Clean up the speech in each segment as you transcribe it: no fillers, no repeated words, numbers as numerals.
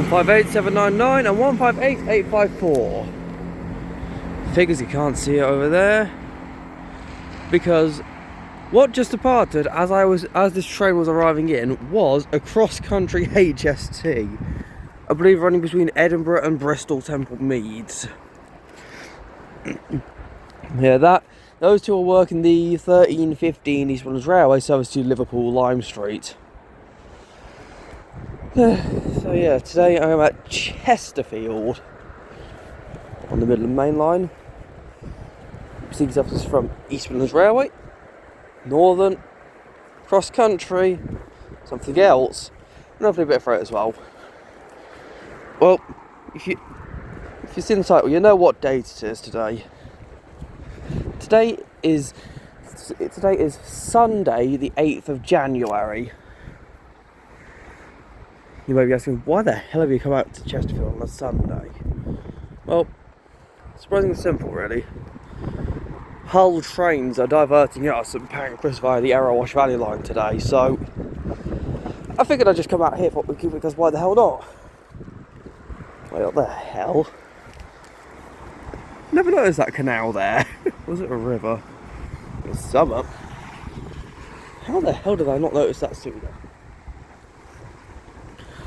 158799 and 158854. Figures you can't see it over there because what just departed as this train was arriving in was a cross-country HST, I believe running between Edinburgh and Bristol Temple Meads. Yeah, those two are working the 1315 East Midlands Railway service to Liverpool Lime Street. So yeah, today I am at Chesterfield on the Midland Main Line. Receiving services from East Midlands Railway, Northern, Cross Country, something else, and hopefully a bit of freight as well. Well, if you've seen the title, you know what date it is today. Today is Sunday, the 8th of January. You may be asking, why the hell have you come out to Chesterfield on a Sunday? Well, surprisingly simple, really. Hull trains are diverting us at Pancras via the Arrowash Valley line today, so I figured I'd just come out here because why the hell not? Wait, what the hell? Never noticed that canal there. Was it a river? It was summer. How the hell did I not notice that sooner?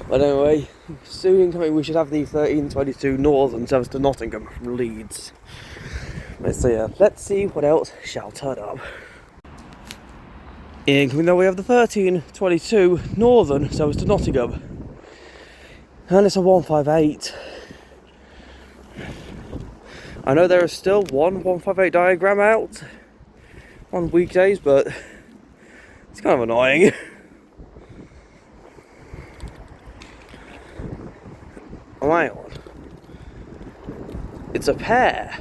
But anyway, soon incoming we should have the 1322 Northern service to Nottingham from Leeds. So yeah, let's see what else shall turn up. Incoming though we have the 1322 Northern service to Nottingham. And it's a 158. I know there is still one 158 diagram out on weekdays, but it's kind of annoying. Oh, hang on. It's a pair.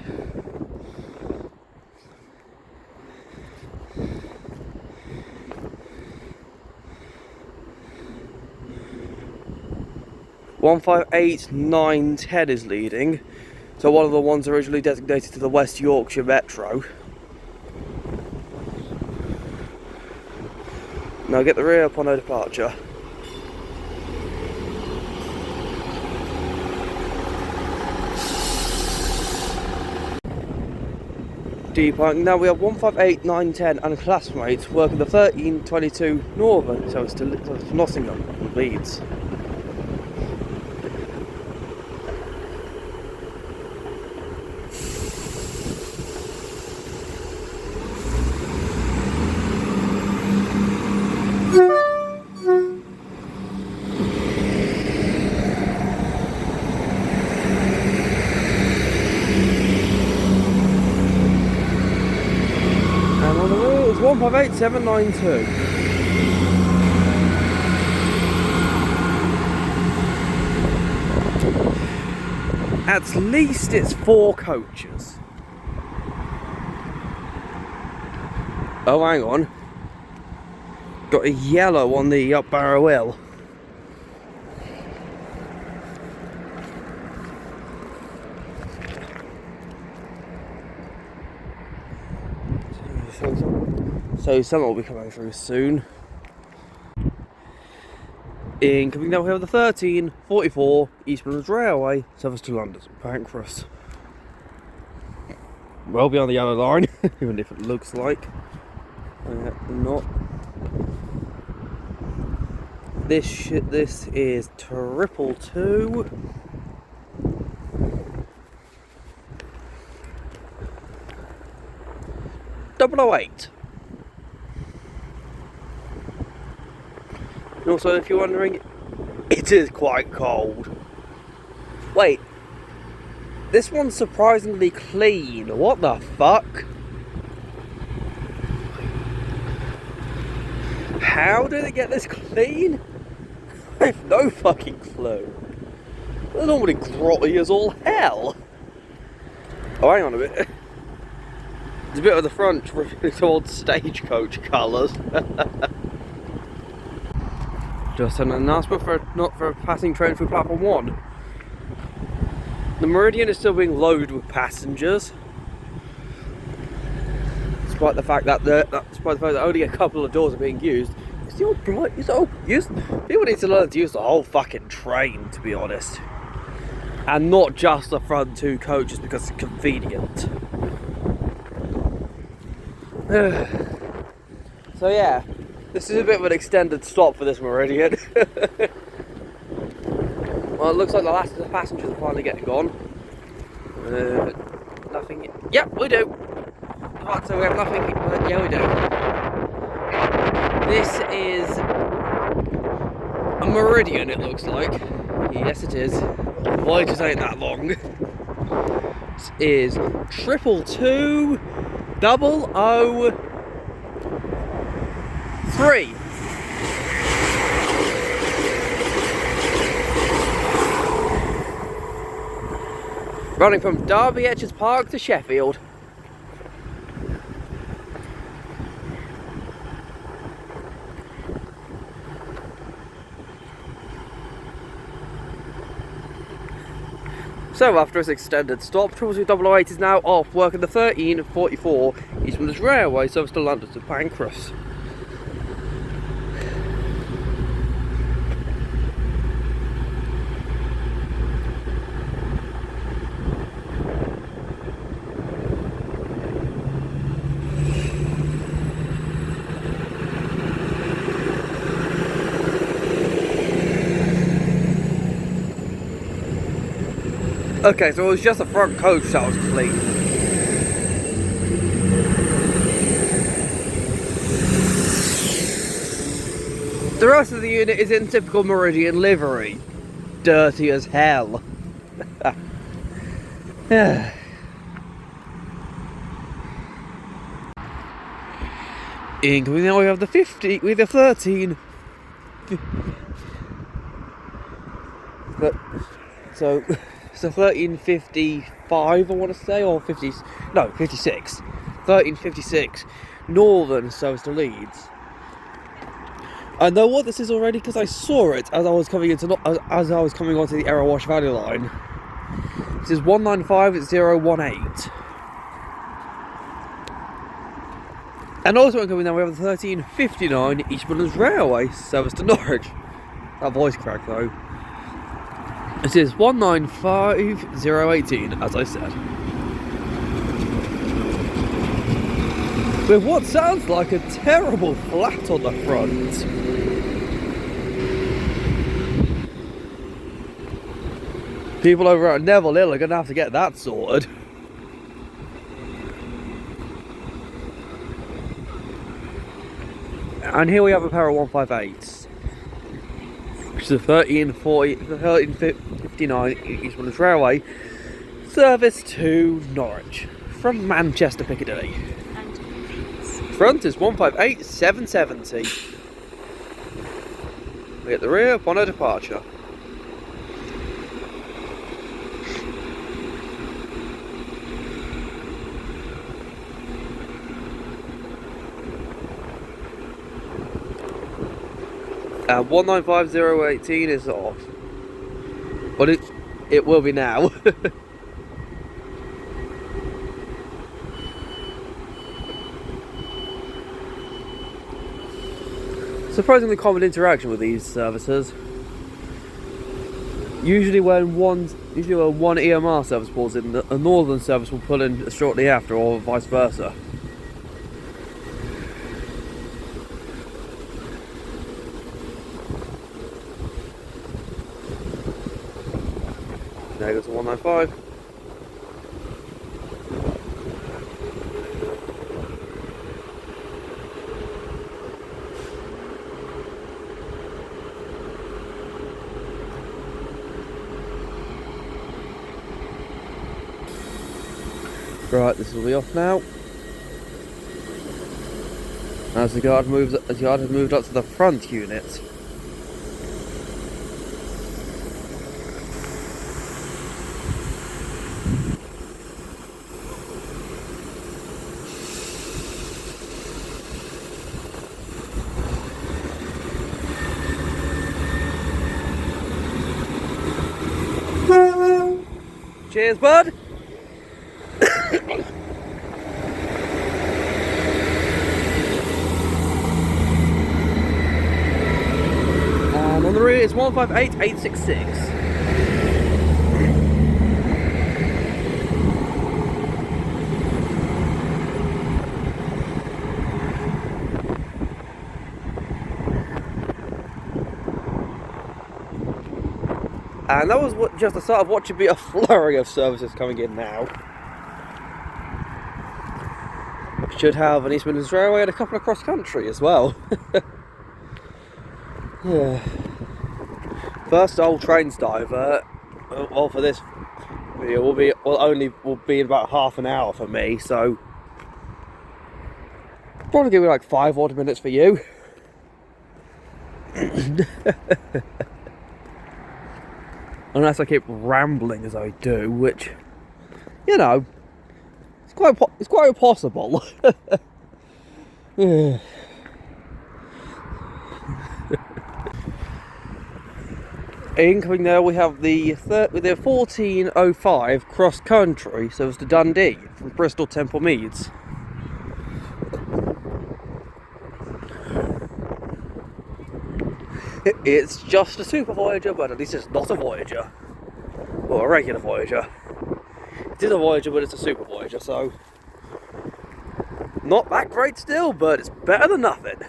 One 158 910 is leading. So one of the ones originally designated to the West Yorkshire Metro. Now get the rear upon her departure. Departing now we have 158 910 and classmates working the 1322 Northern, so it's to Nottingham and Leeds. And on the wheel is 158792. At least it's 4 coaches. Oh, hang on. Got a yellow on the up Barrow Hill. So someone will be coming through soon. Incoming now we have the 1344 East Midlands Railway service to London, Pancras. Well beyond the yellow line, even if it looks like not. This is 222. Double 008. And also, if you're wondering, it is quite cold. Wait, this one's surprisingly clean. What the fuck? How did it get this clean? I have no fucking clue. They're normally grotty as all hell. Oh, hang on a bit. There's a bit of the front revealing towards stagecoach colours. Just an announcement not for a passing train through platform 1. The Meridian is still being loaded with passengers, despite the fact that only a couple of doors are being used. It's You're blind. People need to learn to use the whole fucking train, to be honest. And not just the front two coaches because it's convenient. So yeah, this is a bit of an extended stop for this Meridian. Well, it looks like the last of the passengers are finally getting gone. Nothing yet. Yep, we do. Right, so we have nothing. Yeah, we do. This is a Meridian, it looks like. Yes, it is. Why just ain't that long? This is 222-003. Running from Derby Etches Park to Sheffield. So after this extended stop, 222-008 is now off working the 1344 East Midlands Railway service to London to Pancras. Okay, so it was just the front coach that was clean. The rest of the unit is in typical Meridian livery. Dirty as hell. Incoming now we have the 50, with the 13. So 1355 I want to say, or 50, no 56. 1356 Northern service to Leeds. I know what this is already because I saw it as I was coming onto the Erewash Valley line. This is 195018. And also incoming now we have the 1359 East Midlands Railway service to Norwich. That voice crack though. It is 195018, as I said. With what sounds like a terrible flat on the front. People over at Neville Hill are going to have to get that sorted. And here we have a pair of 158s. Which is a 1359 East Midlands Railway service to Norwich from Manchester Piccadilly. Front is 158770. We at the rear upon our departure. And 195018 is off. But it will be now. Surprisingly common interaction with these services. Usually when one EMR service pulls in, a northern service will pull in shortly after, or vice versa. Now go to 195. Right, this will be off now. As the guard has moved up to the front unit. Cheers, bud. On the rear is 158866. And that was just the start of what should be a flurry of services coming in now. Should have an East Midlands Railway and a couple of cross country as well. Yeah. First old trains divert. Well, for this video will be in about half an hour for me, so probably give me like 5 odd minutes for you. Unless I keep rambling as I do, which, you know, it's quite possible. Yeah. Incoming there, we have the 1405 cross country, so it's to Dundee from Bristol Temple Meads. It's just a Super Voyager, but at least it's not a Voyager. Well, a regular Voyager. It is a Voyager, but it's a Super Voyager, so not that great still, but it's better than nothing.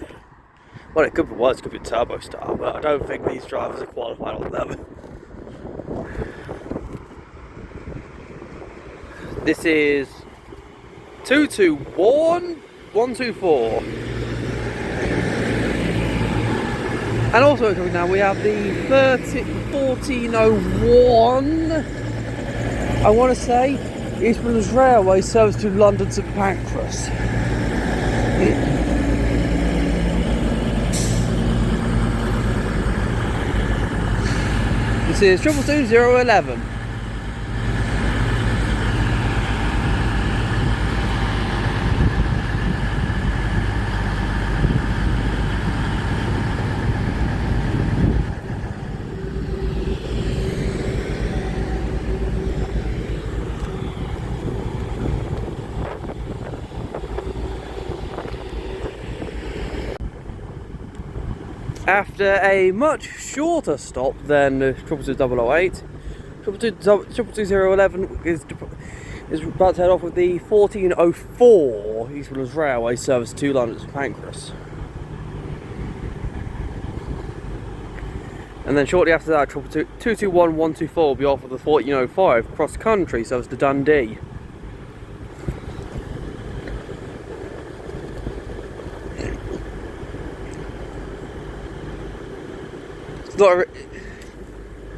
Well, it could be worse, it could be Turbo Star, but I don't think these drivers are qualified on them. This is 221124. And also coming down, we have the 1401, I want to say, East Midlands Railway service to London St Pancras. This is 222011. After a much shorter stop than 222008, 222011 is about to head off with the 1404 East Midlands Railway service to London St Pancras. And then shortly after that, 221124 will be off with the 1405 cross country service to Dundee.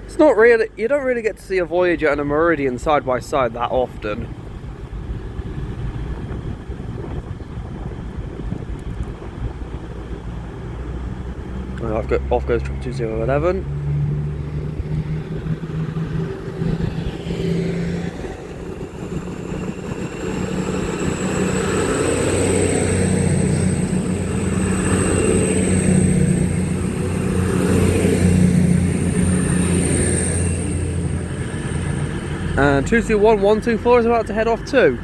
It's not really, you don't really get to see a Voyager and a Meridian side by side that often. And off goes 222011. And 221124 is about to head off too.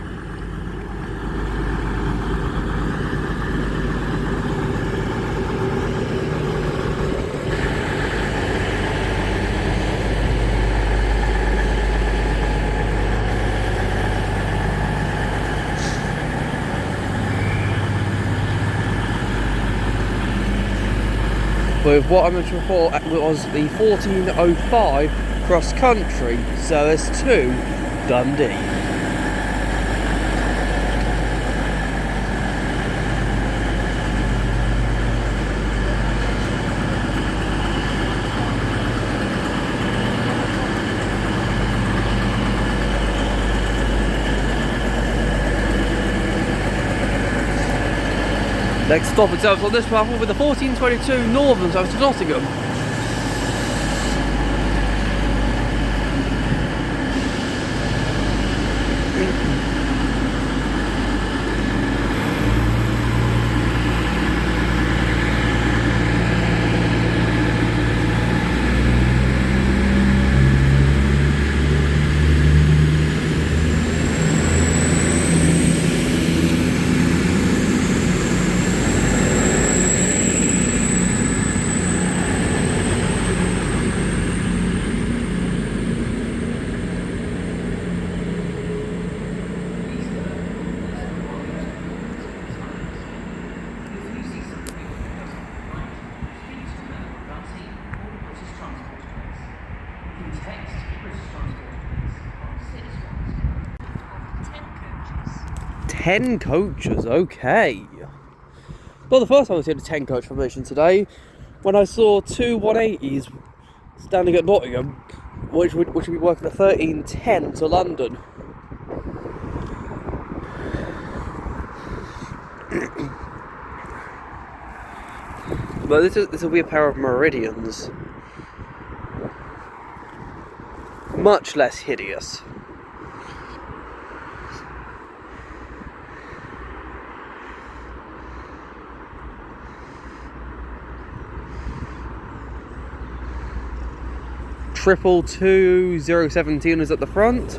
With what I mentioned before, it was the 1405 cross country service to Dundee. Next stop itself on this path will be the 1422 Northern service to Nottingham. 10 coaches, okay. Well, the first time I was in a 10 coach formation today, when I saw two 180s standing at Nottingham, which would be working at 13:10 to London. But this will be a pair of meridians. Much less hideous. Triple 2017 is at the front.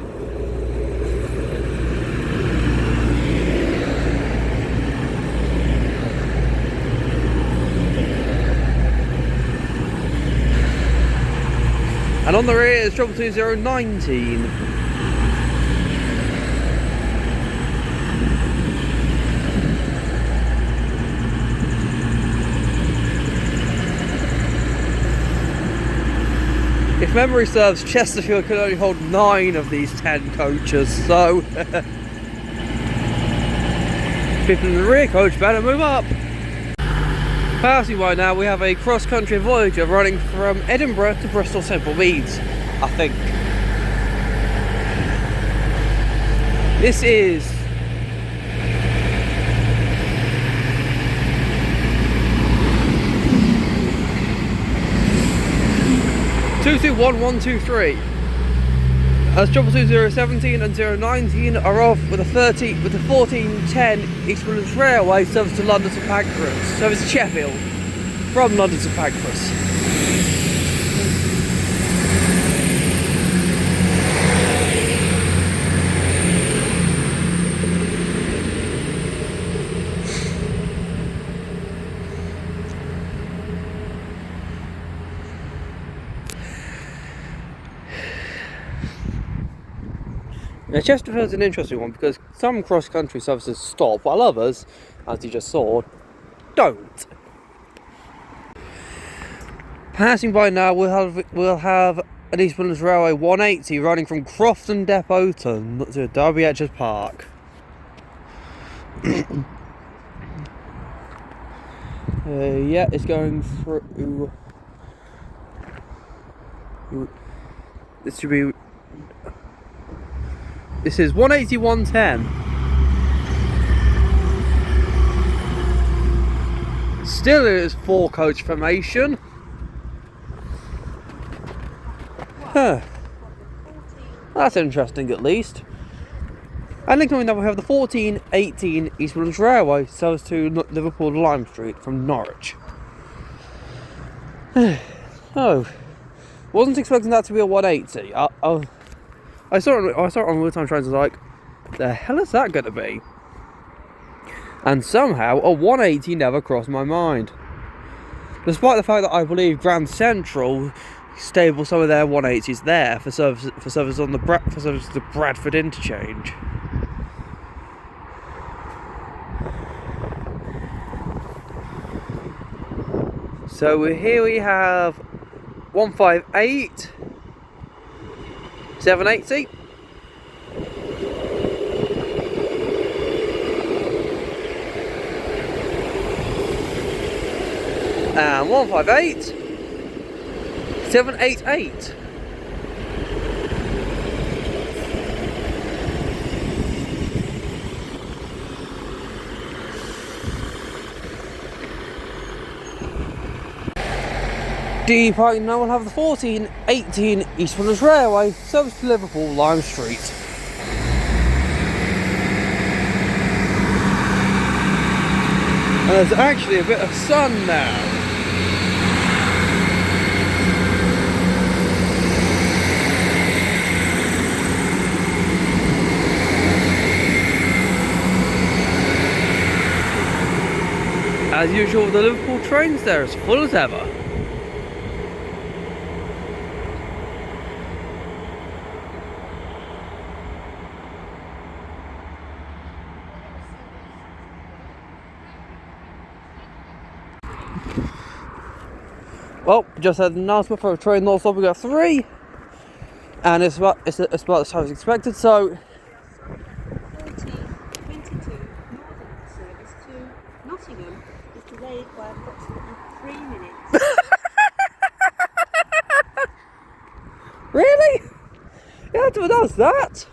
And on the rear is 2019. If memory serves, Chesterfield could only hold 9 of these 10 coaches, so people in the rear coach better move up. Passing by now, we have a cross-country Voyager running from Edinburgh to Bristol Simple Meads, I think. This is (221-123). As 22017 and 019 are off with a 14:10 East Midlands Railway service to London to Pancras, service to Sheffield from London to Pancras. Now, Chesterfield's an interesting one because some cross-country services stop, while others, as you just saw, don't. Passing by now, we'll have an East Midlands Railway 180 running from Crofton Depot to Derby Etches Park. Yeah, it's going through. This should be. This is 180-110. Still it is 4 coach formation. Huh. That's interesting at least. And then coming down we have the 14:18 East Midlands Railway service to Liverpool Lime Street from Norwich. Oh. Wasn't expecting that to be a 180. I saw it on real-time trains and was like, the hell is that going to be? And somehow, a 180 never crossed my mind. Despite the fact that I believe Grand Central stable some of their 180s there for service on the Bradford interchange. So here we have 158. 780. And 158. 788. Departing now, we'll have the 14:18 East Midlands Railway service to Liverpool Lime Street. And there's actually a bit of sun now. As usual, the Liverpool trains there as full as ever. Well, just had an announcement for a train North Omega 3, and it's about the time as expected, so 22. Really? You had to announce that?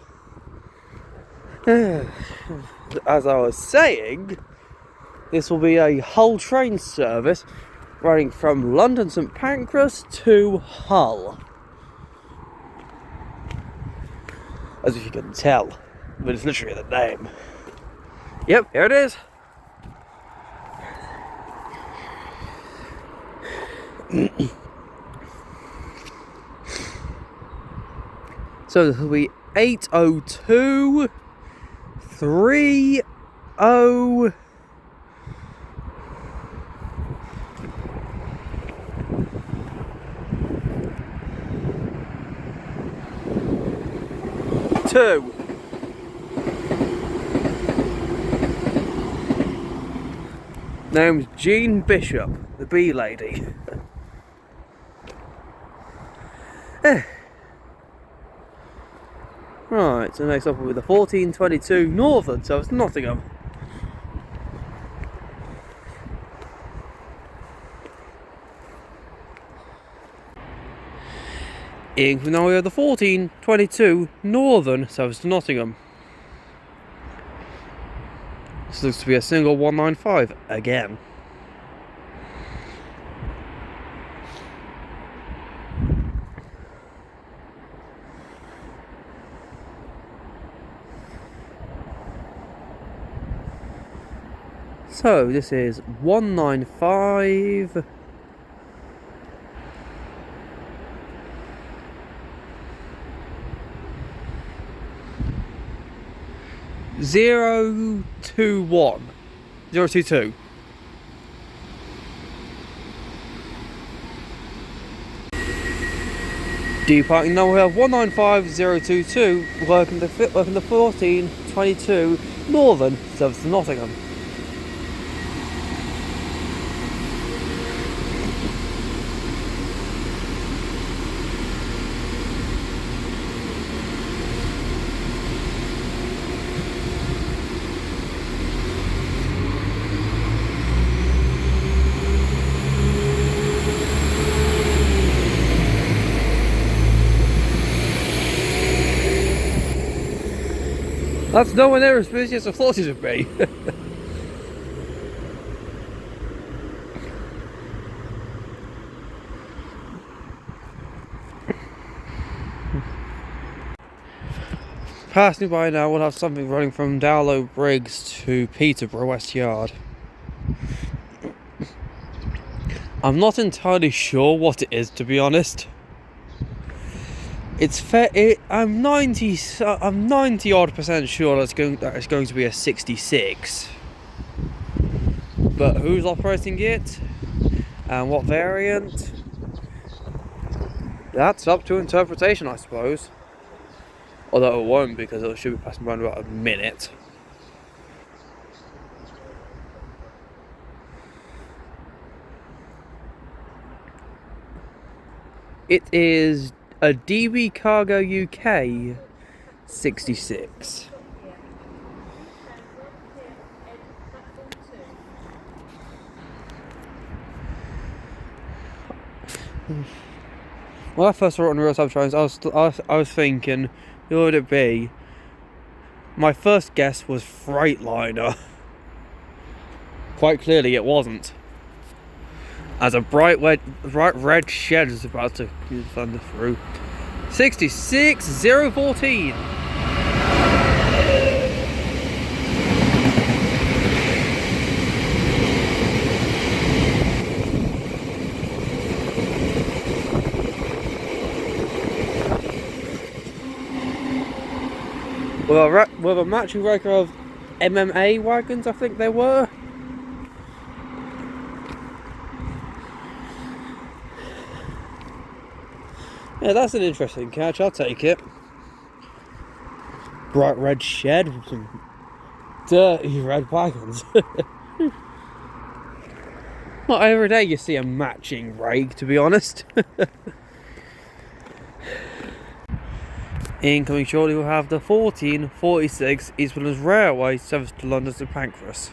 As I was saying, this will be a Hull train service running from London St Pancras to Hull. As if you can tell, but it's literally the name. Yep, here it is. So this will be 802 30 2. Name's Jean Bishop, the bee lady. Right, so next up will be the 1422 Northern, so it's Nottingham. Now we have the 1422 Northern service to Nottingham. This looks to be a single 195 again. So this is 195 021 022. Departing now we have 195022 working the 1422 Northern service to Nottingham. That's nowhere near as busy as I thought it would be. Passing by now, we'll have something running from Dowlow Briggs to Peterborough West Yard. I'm not entirely sure what it is, to be honest. It's fair. I'm 90 odd % sure that it's going to be a 66. But who's operating it and what variant? That's up to interpretation, I suppose. Although it won't, because it should be passing around about a minute. It is a DB Cargo UK 66. When I first saw it on real-time trains, I was thinking, who would it be? My first guess was Freightliner. Quite clearly, it wasn't. As a bright red shed is about to thunder through. 66014. With a matching breaker of MMA wagons, I think they were. Yeah, that's an interesting catch, I'll take it. Bright red shed with some dirty red wagons. Not every day you see a matching rake, to be honest. Incoming shortly we'll have the 1446 East Midlands Railway service to London St Pancras.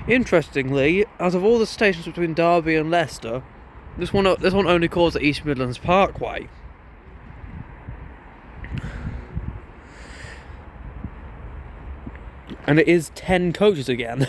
Interestingly, out of all the stations between Derby and Leicester, this one only calls at East Midlands Parkway. And it is 10 coaches again.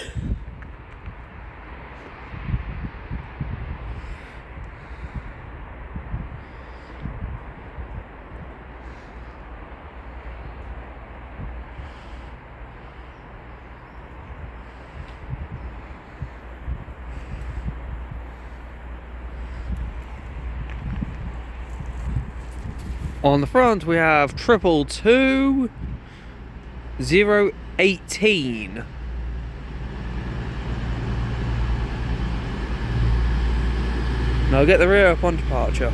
On the front we have 222 018. Now get the rear upon departure.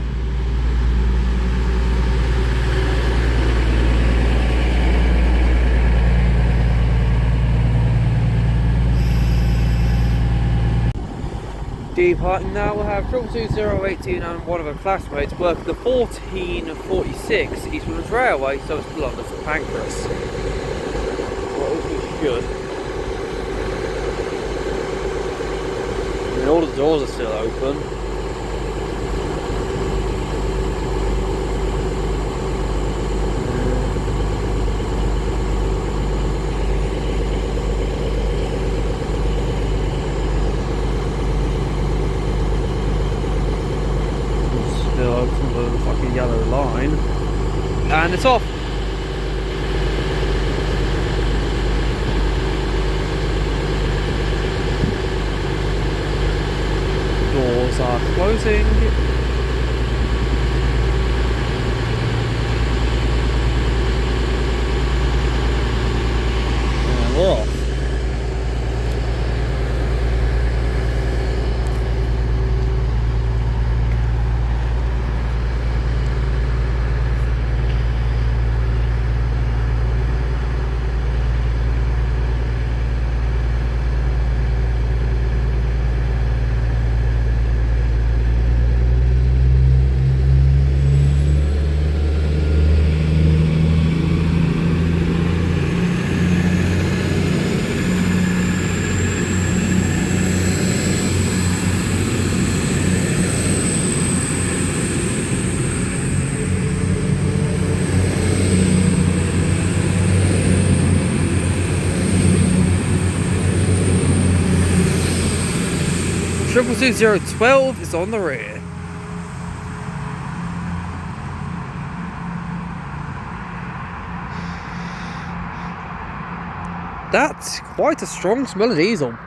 Departing now, we'll have 222 and one of our classmates work at the 1446 East Midlands Railway, so it's London to Pancras. Well, which is good. I mean, all the doors are still open. Fucking yellow line, and it's off. Doors are closing, and we're off. Triple 2012 is on the rear. That's quite a strong smell of diesel.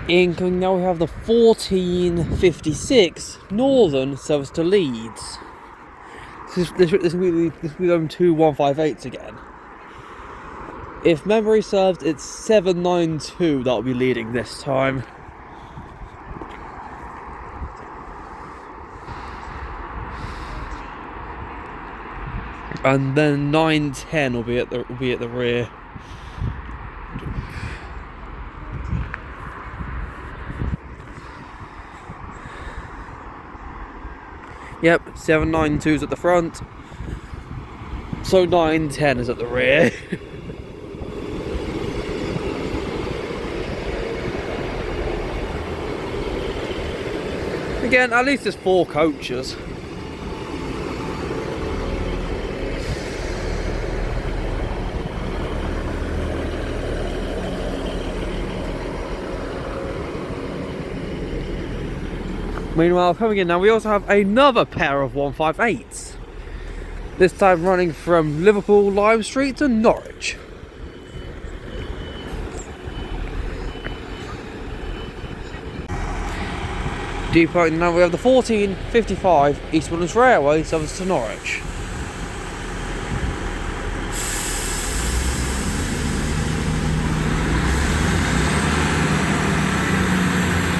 Incoming now, we have the 1456 Northern service to Leeds. This will be going to 158s again. If memory serves, it's 792 that'll be leading this time. And then 910 will be at the rear. Yep, 792's at the front. So 910 is at the rear. Again, at least there's 4 coaches. Meanwhile, coming in now, we also have another pair of 158s. This time running from Liverpool Lime Street to Norwich. Departing now, we have the 1455 East Midlands Railway service to Norwich.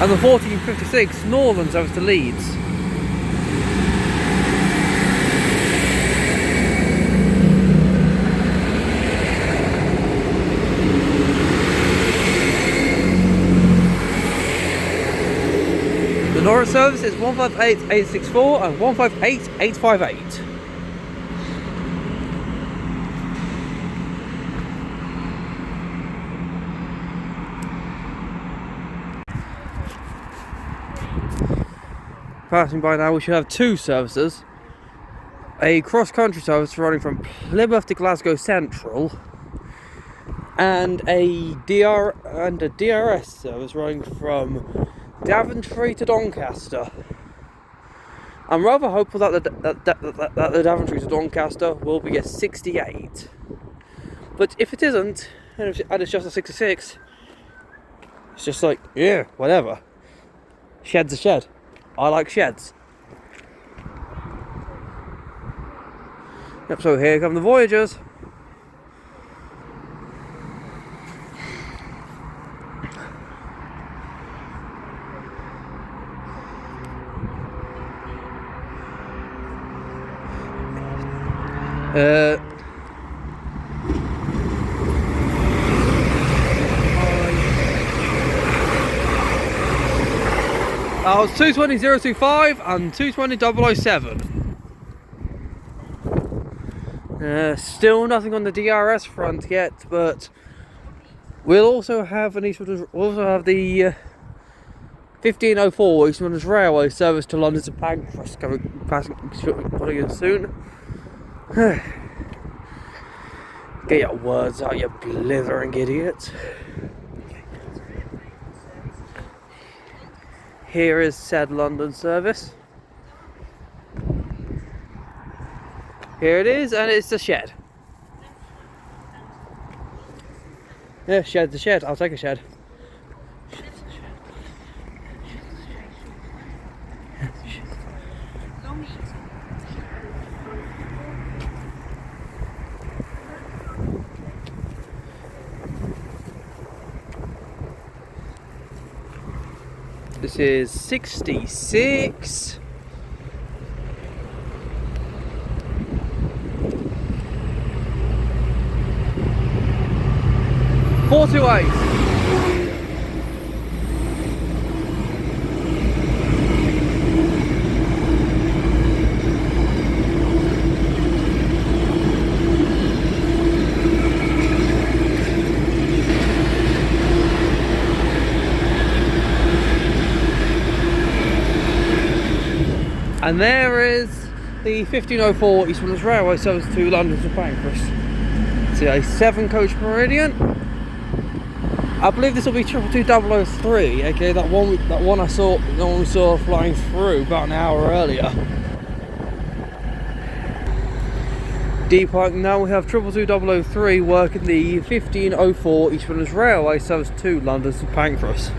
And the 1456 Northern service to Leeds. The Norwich service is 158864 and 158858. passing by now, we should have 2 services. A cross-country service running from Plymouth to Glasgow Central, and a DRS service running from Daventry to Doncaster. I'm rather hopeful that the Daventry to Doncaster will be a 68. But if it isn't, and it's just a 66, it's just like, yeah, whatever. Shed's a shed. I like sheds. Yep, so here come the Voyagers. That was 220.025 and 220.007. Still nothing on the DRS front yet, but we'll also have the 1504 East Midlands Railway service to London to Pancras coming in soon. Get your words out, you blithering idiots. Here is said London service. Here it is, and it's the shed. Yeah, shed's a shed. I'll take a shed. This is 66. Four to 8. And there is the 1504 East Midlands Railway service to London to Pancras. It's a 7-coach Meridian. I believe this will be 22003. Okay, that one we saw flying through about an hour earlier. Departing now, we have 22003 working the 1504 East Midlands Railway service to London to Pancras.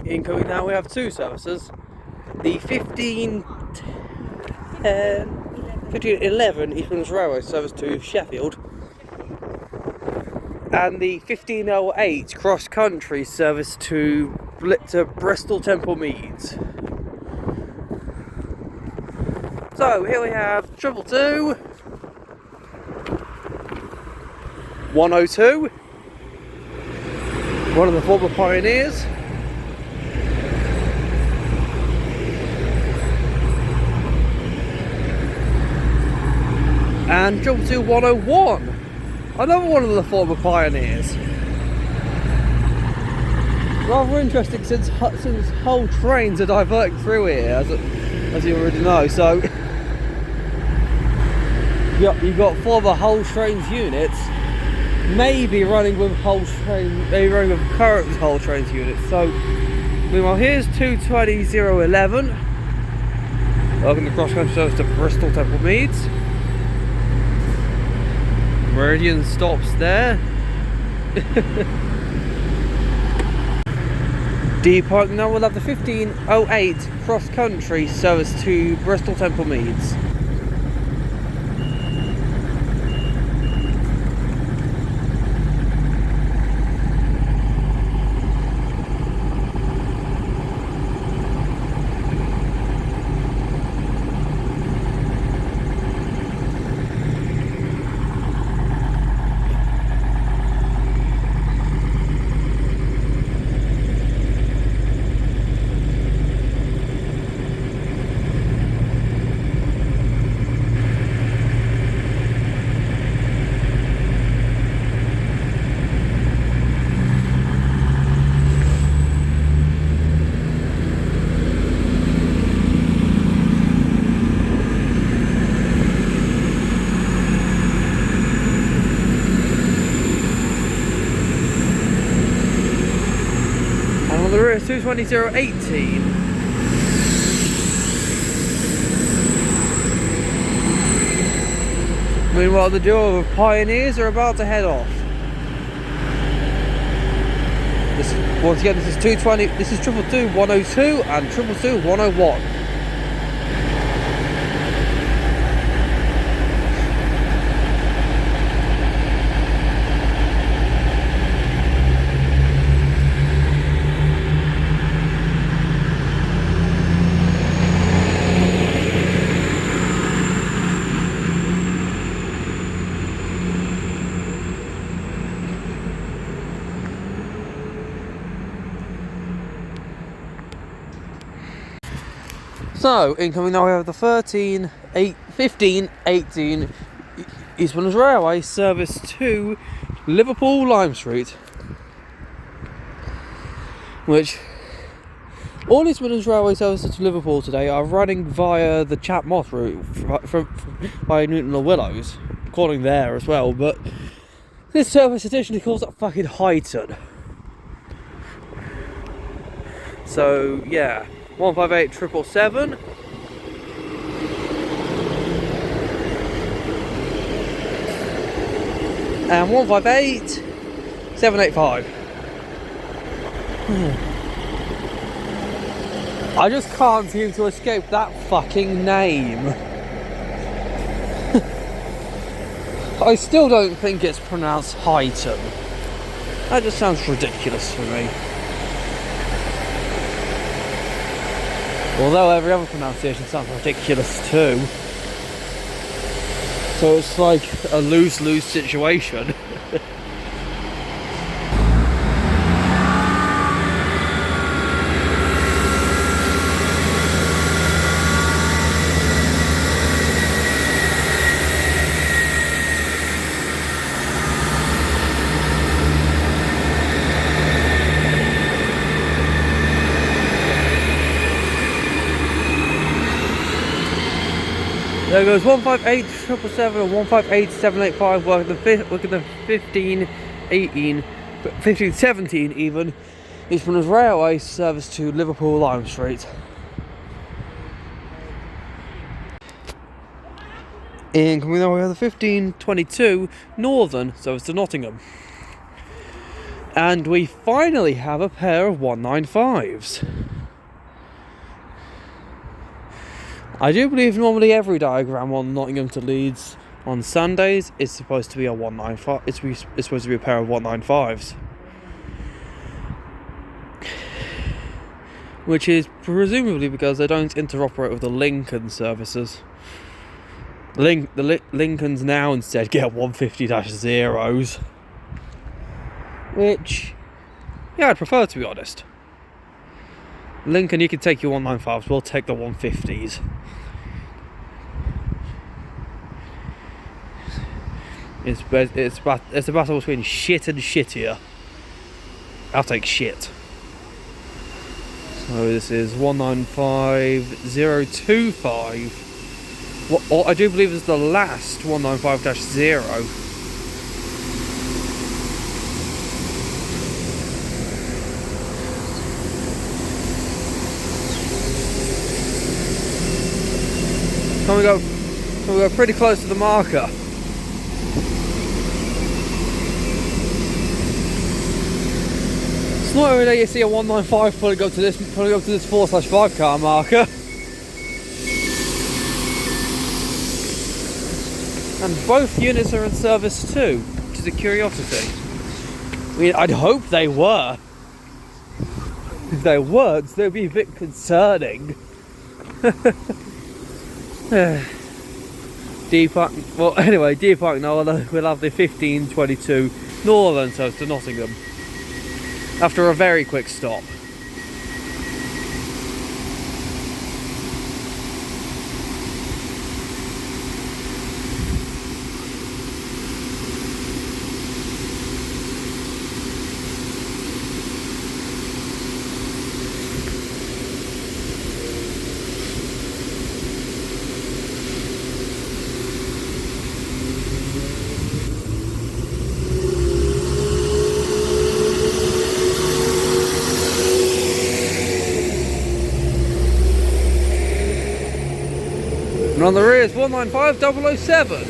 Incoming now, we have 2 services. The 1511 East Midlands Railway service to Sheffield, and the 1508 cross country service to Bristol Temple Meads. So here we have 222, 102, one of the former pioneers, and 22101, another one of the former pioneers. Rather interesting since whole trains are diverting through here, as you already know. So you've got former Hull Trains units, maybe running with current Hull Trains units. So meanwhile, here's 220.011, welcome the cross country service to Bristol Temple Meads. Meridian stops there. Departing now, we'll have the 1508 cross country service to Bristol Temple Meads. The route is 220.018. Meanwhile, the duo of Pioneers are about to head off. Once again, this is 220. This is 222.102 and 222.101. So, incoming now we have the 1518 East Midlands Railway service to Liverpool Lime Street, which all East Midlands Railway services to Liverpool today are running via the Chat Moss route by Newton or Willows, calling there as well, but this service additionally calls at fucking Highton. So, yeah. 158 777 and 158 785. I just can't seem to escape that fucking name. I still don't think it's pronounced Highton. That just sounds ridiculous for me. Although every other pronunciation sounds ridiculous too. So it's like a lose-lose situation. There goes 158 777 and 158 785 working the 1517 even East Midlands Railway service to Liverpool Lime Street. And coming over we have the 1522 Northern service to Nottingham. And we finally have a pair of 195s. I do believe normally every diagram on Nottingham to Leeds on Sundays is supposed to be a 195. It's supposed to be a pair of 195s, which is presumably because they don't interoperate with the Lincoln services. The Lincolns now instead get 150-0s, which, yeah, I'd prefer, to be honest. Lincoln, you can take your 195s, we'll take the 150s. It's a battle between shit and shittier. I'll take shit. So this is 195025. What I do believe is the last 195-0. Can we go pretty close to the marker? It's not every day you see a 195 pulling up to this 4/5 car marker. And both units are in service too, which is a curiosity. I mean, I'd hope they were. If they weren't, they'd be a bit concerning. Well, anyway, Deer Park Northern will have the 1522 Northern service to Nottingham after a very quick stop. And on the rear is 195007.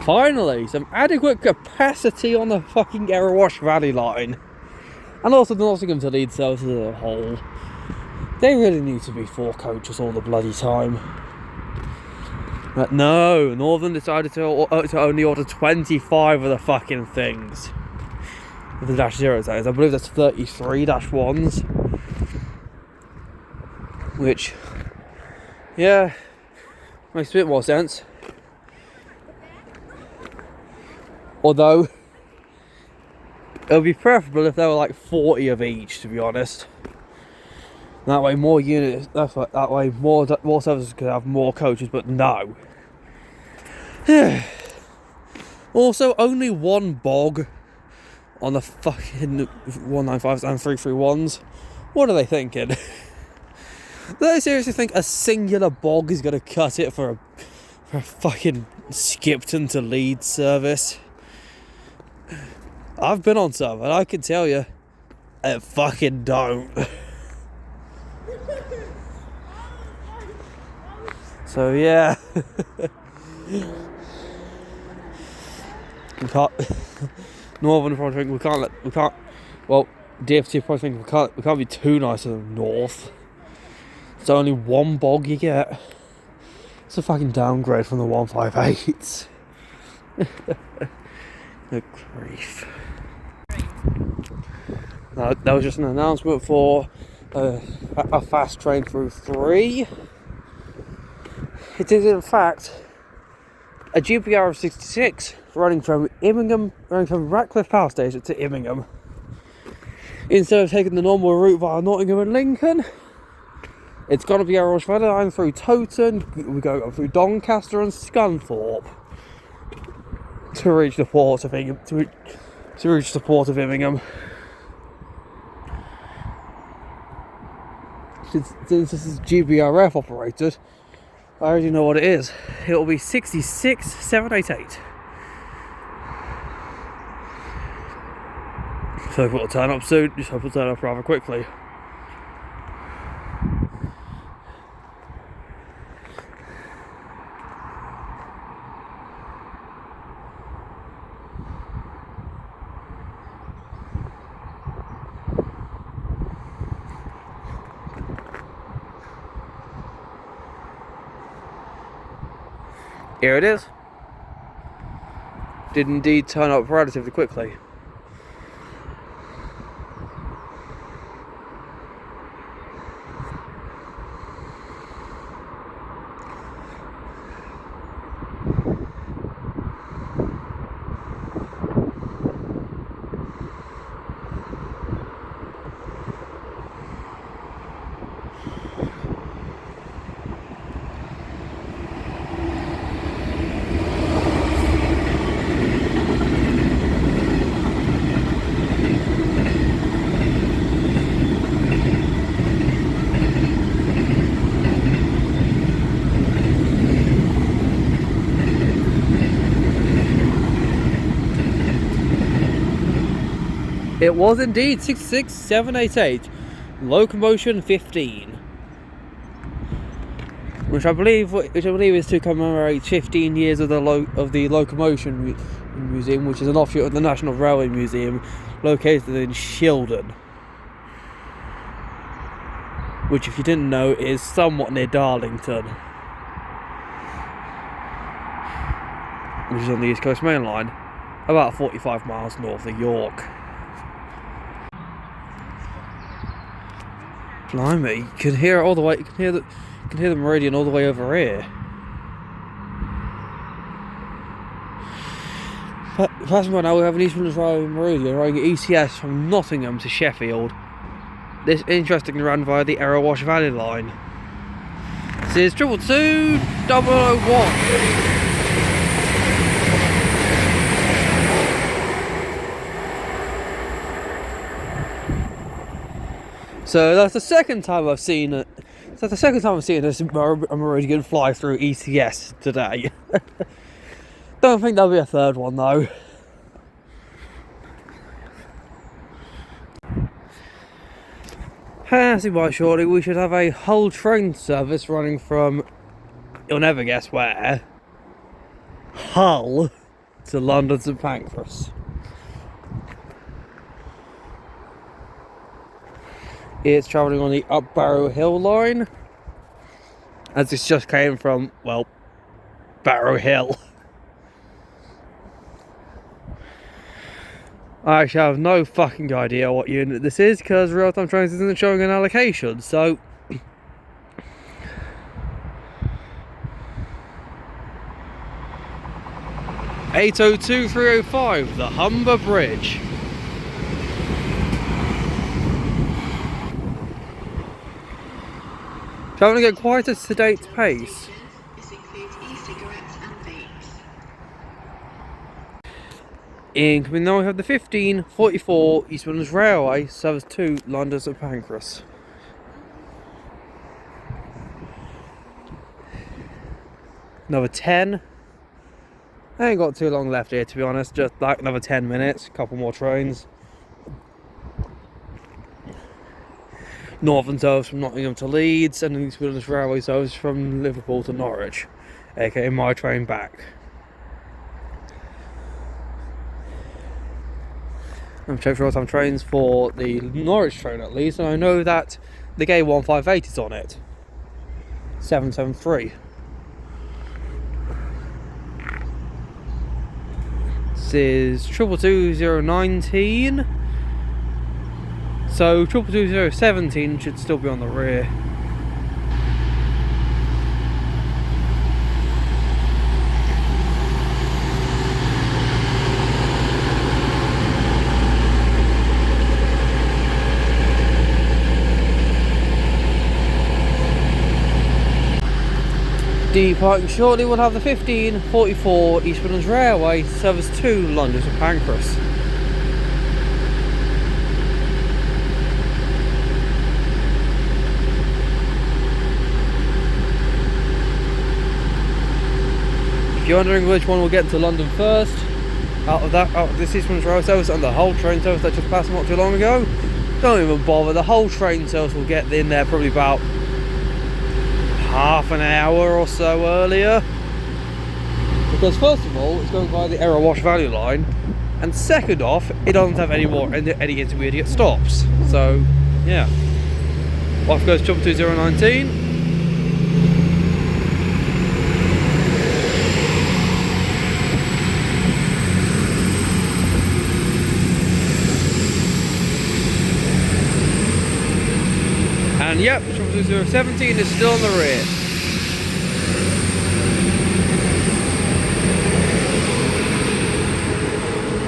Finally, some adequate capacity on the fucking Erewash Valley line. And also the Nottingham to Leeds services as a whole. They really need to be 4 coaches all the bloody time. But no, Northern decided to only order 25 of the fucking things. With the dash zeros, that is. I believe that's 33 dash ones. Which, yeah, makes a bit more sense. Although, it would be preferable if there were like 40 of each, to be honest. That way more units, that way more services could have more coaches, but no. Also, only one bog on the fucking 195s and 331s. What are they thinking? Do they seriously think a singular bog is going to cut it for a fucking Skipton to Leeds service? I've been on some, and I can tell you, it fucking don't. So yeah. We can't. Northern probably think we can't. Well, DFT probably think we can't be too nice to the north. It's only one bog you get. It's a fucking downgrade from the 158s. Good grief. That was just an announcement for a fast train through 3. It is in fact a GPR of 66 running from Ratcliffe Power Station to Immingham. Instead of taking the normal route via Nottingham and Lincoln, it's going to be our Rush line through Towton. We go through Doncaster and Scunthorpe to reach the port of Immingham. To reach the port of Immingham. Since this is GBRF operated, I already know what it is. It'll be 66788. So it'll turn up soon. Just hope it'll turn up rather quickly. Here it is. Did indeed turn up relatively quickly. It was indeed 66788, locomotion 15. which I believe is to commemorate 15 years of the Locomotion Museum, which is an offshoot of the National Railway Museum, located in Shildon, which, if you didn't know, is somewhat near Darlington, which is on the East Coast Main Line, about 45 miles north of York. Blimey, you can hear it all the way. You can hear the Meridian all the way over here. Passing by now, we have an East Midlands Railway Meridian running ECS from Nottingham to Sheffield. This interestingly ran via the Erewash Valley line. This is 222-001. So that's the second time I've seen it. So the second time I've seen this Meridian fly through ECS today. Don't think there'll be a third one though. Passing by shortly, we should have a whole train service running from, you'll never guess where, Hull to London St Pancras. It's travelling on the Up Barrow Hill line, as this just came from, well, Barrow Hill. I actually have no fucking idea what unit this is, because Real-Time Trains isn't showing an allocation, so... (802-305), the Humber Bridge. Travelling at quite a sedate pace. This includes e-cigarettes and vapes. Incoming now, we have the 1544 East Midlands Railway service to London St Pancras. Another 10. I ain't got too long left here, to be honest. Just like another 10 minutes, a couple more trains. Northern service from Nottingham to Leeds, and East Midlands Railway service from Liverpool to Norwich, aka my train back. I'm checking real-time trains for the Norwich train at least, and I know that the gate 158 is on it. 773. This is 222019. So 222017 should still be on the rear. Departing shortly, we'll have the 1544 East Midlands Railway service to London to Pancras. If you're wondering which one will get to London first, out of this East Midlands Railway service and the whole train service that just passed not too long ago, don't even bother. The whole train service will get in there probably about half an hour or so earlier, because first of all, it's going by the Erewash Valley line, and second off, it doesn't have any intermediate stops. So yeah, off goes 22019. And yep, 22017 is still on the rear.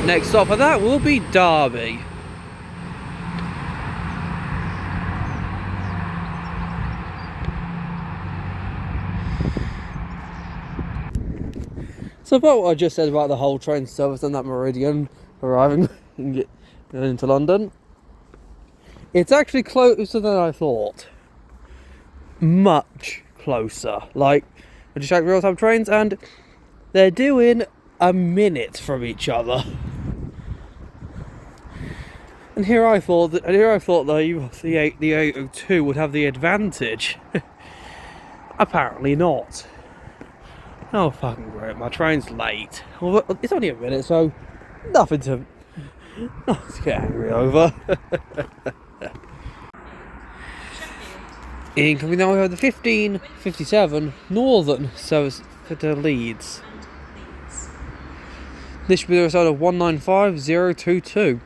Next stop of that will be Derby. So about what I just said about the whole train service and that Meridian arriving into London, it's actually closer than I thought. Much closer. Like, I just checked real-time trains and they're doing a minute from each other. And here I thought the 802 would have the advantage. Apparently not. Oh fucking great, my train's late. Well, it's only a minute, so nothing to get angry over. Incoming now, we have the 1557 Northern service to Leeds. This should be the result of 195022.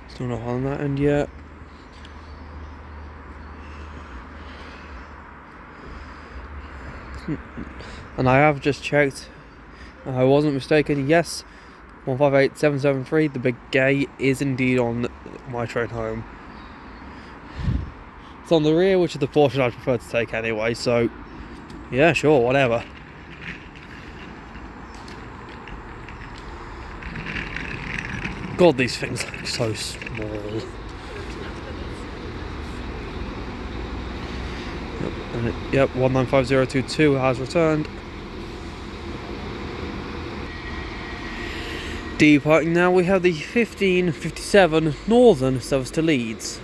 Still not on that end yet. And I have just checked. I wasn't mistaken. Yes, 158773, the big gay, is indeed on my train home. It's on the rear, which is the portion I'd prefer to take anyway, so yeah, sure, whatever. God, these things look so small. Yep, 195022 has returned. Departing now, we have the 1557 Northern service to Leeds.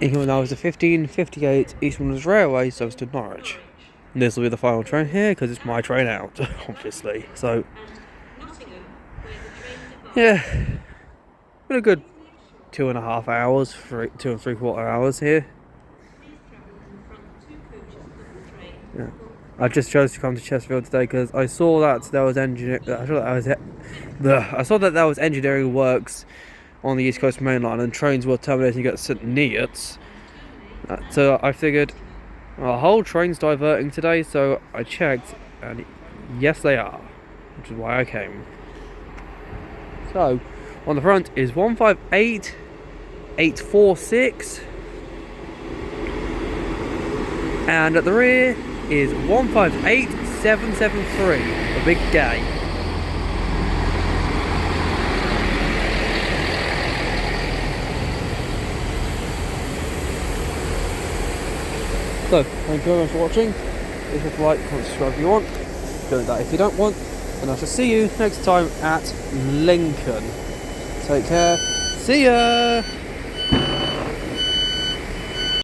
Incoming now is the 1558 East Midlands Railway service to Norwich. And this will be the final train here because it's my train out, obviously. So, yeah, been a good 2.5 hours, 2 3/4 hours here. Yeah. I just chose to come to Chesterfield today because I saw that there was there was engineering works on the East Coast Main Line and trains were terminating at St Neots. So I figured our whole train's diverting today, so I checked and yes they are, which is why I came. So on the front is 158846 and at the rear is 158773, a big gay. So, thank you very much for watching. If you like, comment, subscribe if you want. Do that if you don't want. And I shall see you next time at Lincoln. Take care. See ya!